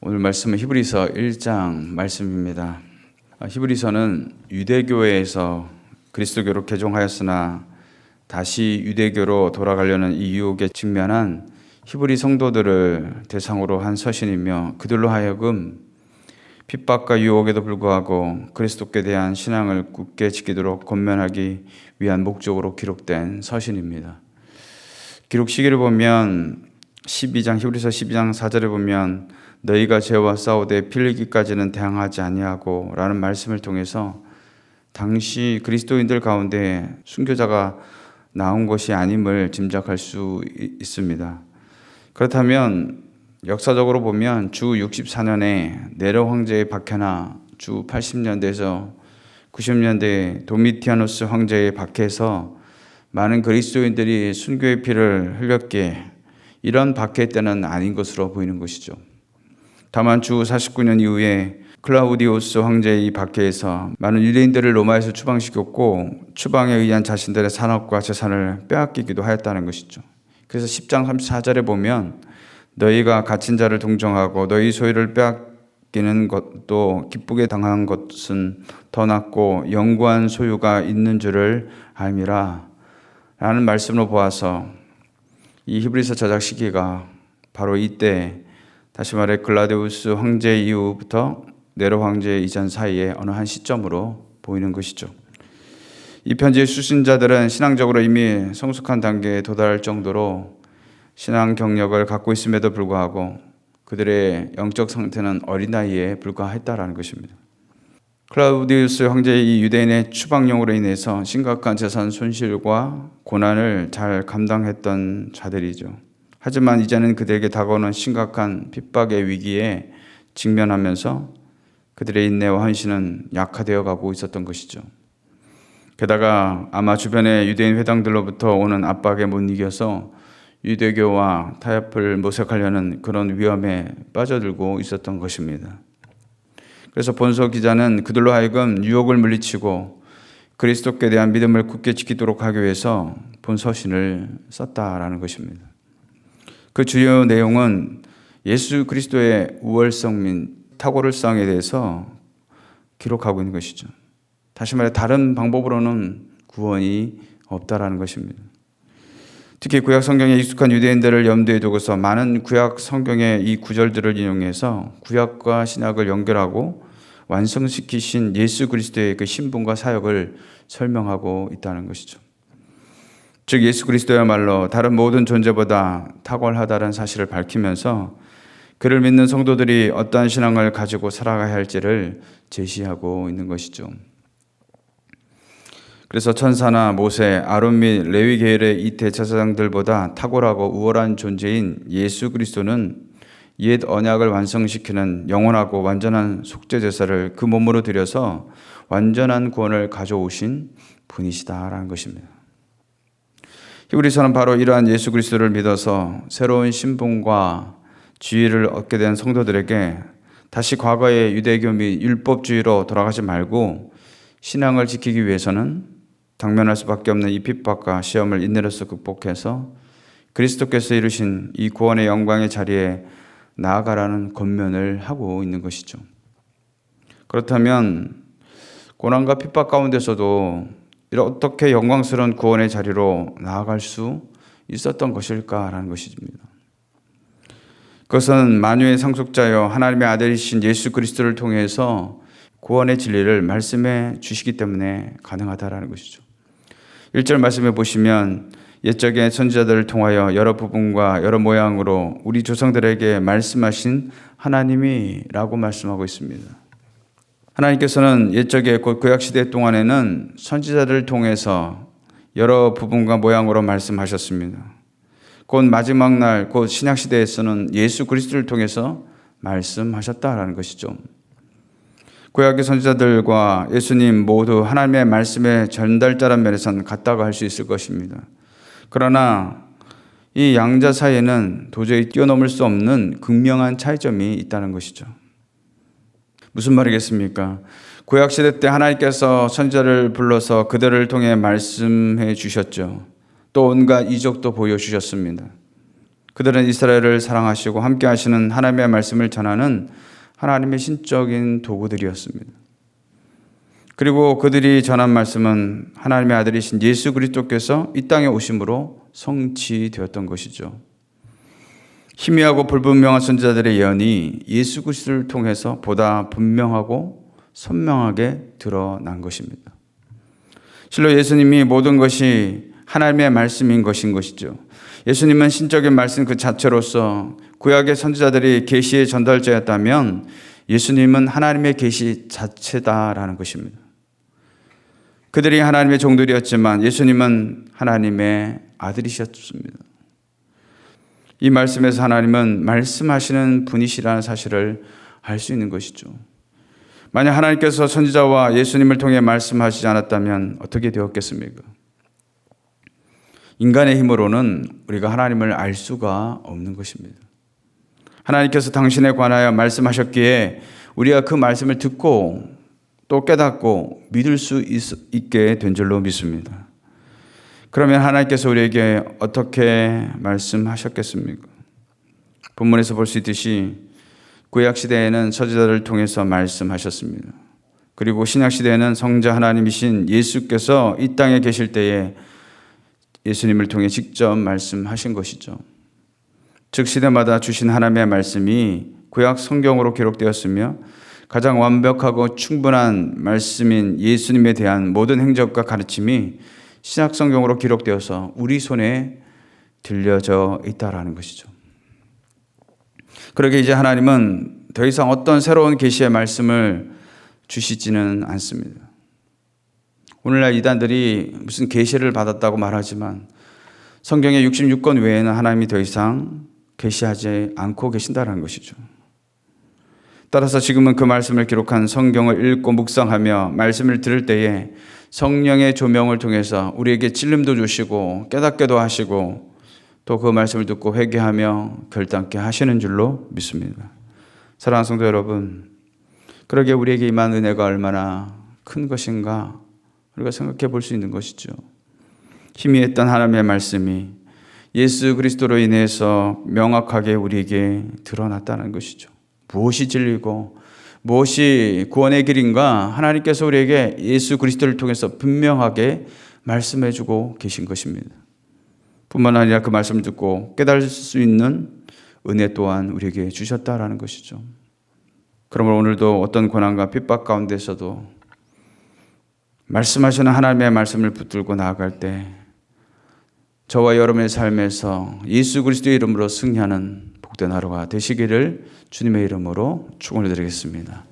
오늘 말씀은 히브리서 1장 말씀입니다. 히브리서는 유대교회에서 그리스도교로 개종하였으나 다시 유대교로 돌아가려는 이 유혹에 직면한 히브리 성도들을 대상으로 한 서신이며 그들로 하여금 핍박과 유혹에도 불구하고 그리스도께 대한 신앙을 굳게 지키도록 권면하기 위한 목적으로 기록된 서신입니다. 기록 시기를 보면 히브리서 12장 4절에 보면 너희가 죄와 싸우되 피 흘리기까지는 대항하지 아니하고 라는 말씀을 통해서 당시 그리스도인들 가운데 순교자가 나온 것이 아님을 짐작할 수 있습니다. 그렇다면 역사적으로 보면 주 64년에 네로 황제의 박해나 주 80년대에서 90년대 도미티아누스 황제의 박해에서 많은 그리스도인들이 순교의 피를 흘렸기에 이런 박해 때는 아닌 것으로 보이는 것이죠. 다만 주 49년 이후에 클라우디우스 황제의 이 박해에서 많은 유대인들을 로마에서 추방시켰고 추방에 의한 자신들의 산업과 재산을 빼앗기기도 하였다는 것이죠. 그래서 10장 34절에 보면 너희가 갇힌 자를 동정하고 너희 소유를 빼앗기는 것도 기쁘게 당한 것은 더 낫고 영구한 소유가 있는 줄을 알미라 라는 말씀으로 보아서 이 히브리서 저작 시기가 바로 이때, 다시 말해 글라우디우스 황제 이후부터 네로 황제 이전 사이에 어느 한 시점으로 보이는 것이죠. 이 편지의 수신자들은 신앙적으로 이미 성숙한 단계에 도달할 정도로 신앙 경력을 갖고 있음에도 불구하고 그들의 영적 상태는 어린아이에 불과했다라는 것입니다. 클라우디우스 황제의 이 유대인의 추방령으로 인해서 심각한 재산 손실과 고난을 잘 감당했던 자들이죠. 하지만 이제는 그들에게 다가오는 심각한 핍박의 위기에 직면하면서 그들의 인내와 헌신은 약화되어 가고 있었던 것이죠. 게다가 아마 주변의 유대인 회당들로부터 오는 압박에 못 이겨서 유대교와 타협을 모색하려는 그런 위험에 빠져들고 있었던 것입니다. 그래서 본서 기자는 그들로 하여금 유혹을 물리치고 그리스도께 대한 믿음을 굳게 지키도록 하기 위해서 본서신을 썼다라는 것입니다. 그 주요 내용은 예수 그리스도의 우월성 및 탁월성에 대해서 기록하고 있는 것이죠. 다시 말해 다른 방법으로는 구원이 없다라는 것입니다. 특히 구약 성경에 익숙한 유대인들을 염두에 두고서 많은 구약 성경의 이 구절들을 인용해서 구약과 신약을 연결하고 완성시키신 예수 그리스도의 그 신분과 사역을 설명하고 있다는 것이죠. 즉 예수 그리스도야말로 다른 모든 존재보다 탁월하다는 사실을 밝히면서 그를 믿는 성도들이 어떠한 신앙을 가지고 살아가야 할지를 제시하고 있는 것이죠. 그래서 천사나 모세, 아론 및 레위 계열의 이 대제사장들보다 탁월하고 우월한 존재인 예수 그리스도는 옛 언약을 완성시키는 영원하고 완전한 속죄 제사를 그 몸으로 드려서 완전한 구원을 가져오신 분이시다라는 것입니다. 히브리서는 바로 이러한 예수 그리스도를 믿어서 새로운 신분과 지위를 얻게 된 성도들에게 다시 과거의 유대교 및 율법주의로 돌아가지 말고 신앙을 지키기 위해서는 당면할 수밖에 없는 이 핍박과 시험을 인내로서 극복해서 그리스도께서 이루신 이 구원의 영광의 자리에 나아가라는 권면을 하고 있는 것이죠. 그렇다면 고난과 핍박 가운데서도 어떻게 영광스러운 구원의 자리로 나아갈 수 있었던 것일까라는 것입니다. 그것은 만유의 상속자여 하나님의 아들이신 예수 그리스도를 통해서 구원의 진리를 말씀해 주시기 때문에 가능하다라는 것이죠. 1절 말씀해 보시면 옛적의 선지자들을 통하여 여러 부분과 여러 모양으로 우리 조상들에게 말씀하신 하나님이라고 말씀하고 있습니다. 하나님께서는 옛적에 곧 구약시대 동안에는 선지자들을 통해서 여러 부분과 모양으로 말씀하셨습니다. 곧 마지막 날, 곧 신약시대에서는 예수 그리스도를 통해서 말씀하셨다라는 것이죠. 구약의 선지자들과 예수님 모두 하나님의 말씀의 전달자란 면에서는 같다고 할 수 있을 것입니다. 그러나 이 양자 사이에는 도저히 뛰어넘을 수 없는 극명한 차이점이 있다는 것이죠. 무슨 말이겠습니까? 구약시대 때 하나님께서 선지자를 불러서 그들을 통해 말씀해 주셨죠. 또 온갖 이적도 보여주셨습니다. 그들은 이스라엘을 사랑하시고 함께 하시는 하나님의 말씀을 전하는 하나님의 신적인 도구들이었습니다. 그리고 그들이 전한 말씀은 하나님의 아들이신 예수 그리스도께서 이 땅에 오심으로 성취되었던 것이죠. 희미하고 불분명한 선지자들의 예언이 예수 그리스도를 통해서 보다 분명하고 선명하게 드러난 것입니다. 실로 예수님이 모든 것이 하나님의 말씀인 것인 것이죠. 예수님은 신적인 말씀 그 자체로서 구약의 선지자들이 계시의 전달자였다면 예수님은 하나님의 계시 자체다라는 것입니다. 그들이 하나님의 종들이었지만 예수님은 하나님의 아들이셨습니다. 이 말씀에서 하나님은 말씀하시는 분이시라는 사실을 알 수 있는 것이죠. 만약 하나님께서 선지자와 예수님을 통해 말씀하시지 않았다면 어떻게 되었겠습니까? 인간의 힘으로는 우리가 하나님을 알 수가 없는 것입니다. 하나님께서 당신에 관하여 말씀하셨기에 우리가 그 말씀을 듣고 또 깨닫고 믿을 수 있게 된 줄로 믿습니다. 그러면 하나님께서 우리에게 어떻게 말씀하셨겠습니까? 본문에서 볼 수 있듯이 구약시대에는 선지자를 통해서 말씀하셨습니다. 그리고 신약시대에는 성자 하나님이신 예수께서 이 땅에 계실 때에 예수님을 통해 직접 말씀하신 것이죠. 즉 시대마다 주신 하나님의 말씀이 구약 성경으로 기록되었으며 가장 완벽하고 충분한 말씀인 예수님에 대한 모든 행적과 가르침이 신약 성경으로 기록되어서 우리 손에 들려져 있다라는 것이죠. 그러게 이제 하나님은 더 이상 어떤 새로운 계시의 말씀을 주시지는 않습니다. 오늘날 이단들이 무슨 계시를 받았다고 말하지만 성경의 66권 외에는 하나님이 더 이상 계시하지 않고 계신다는 것이죠. 따라서 지금은 그 말씀을 기록한 성경을 읽고 묵상하며 말씀을 들을 때에 성령의 조명을 통해서 우리에게 찔림도 주시고 깨닫게도 하시고 또 그 말씀을 듣고 회개하며 결단케 하시는 줄로 믿습니다. 사랑하는 성도 여러분, 그러게 우리에게 임한 은혜가 얼마나 큰 것인가 우리가 생각해 볼 수 있는 것이죠. 희미했던 하나님의 말씀이 예수 그리스도로 인해서 명확하게 우리에게 드러났다는 것이죠. 무엇이 진리고 무엇이 구원의 길인가 하나님께서 우리에게 예수 그리스도를 통해서 분명하게 말씀해 주고 계신 것입니다. 뿐만 아니라 그 말씀을 듣고 깨달을 수 있는 은혜 또한 우리에게 주셨다라는 것이죠. 그러므로 오늘도 어떤 고난과 핍박 가운데서도 말씀하시는 하나님의 말씀을 붙들고 나아갈 때 저와 여러분의 삶에서 예수 그리스도의 이름으로 승리하는 복된 하루가 되시기를 주님의 이름으로 축원을 드리겠습니다.